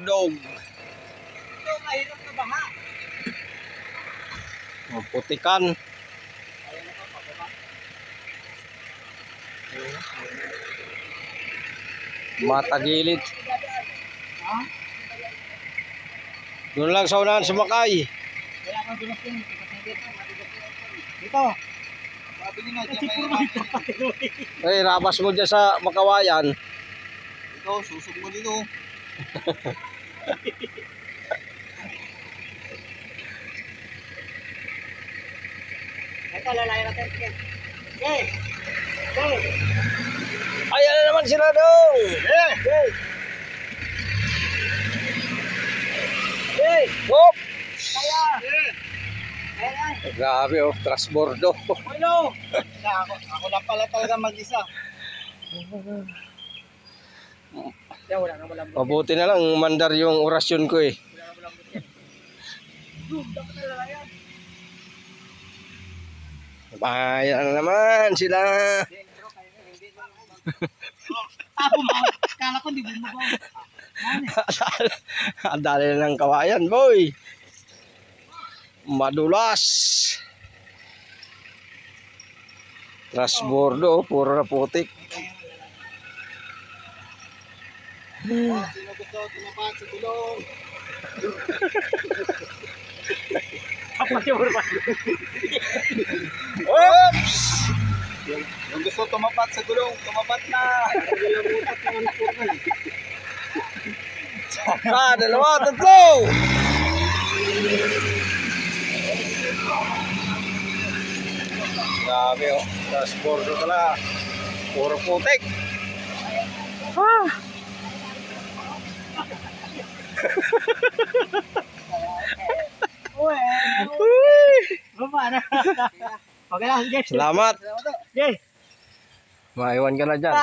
Dog. Ito, mahirap na baha. Putikan. Matagilid. Ha? Doon lang sa unahan sumakay. Kaya kang dumating. Dito. Sabi nyo na, dyan may Ay, rabas mo dyan sa Makawayan. Ito, susog mo dito. Ito, lalayan natin. Okay. Okay. Ayan na naman sila dong. Okay. Okay. Hop! Kaya. Ayan. Grabe oh, transbordo. Hello. Ako lang pala talaga mag-isa. Kaya wala na walang Mabuti na lang, mandar yung orasyon ko eh. dapat na lalayan. Ayan na naman sila. Ako mo. Kala ko hindi mo ba? Ang dali na ng kawayan, boy. Madulas. Transbordo, puro na putik. Sino gusto tumapat sa tulong? Oops! Yung gusto tumapat sa gulong, tumapat na. Dalawa, tatlo! Grabe oh, transbordo talaga. Puro putik. Uy! Baba na. Okay lang, sige. Salamat. Okay. Maiwan ka na dyan.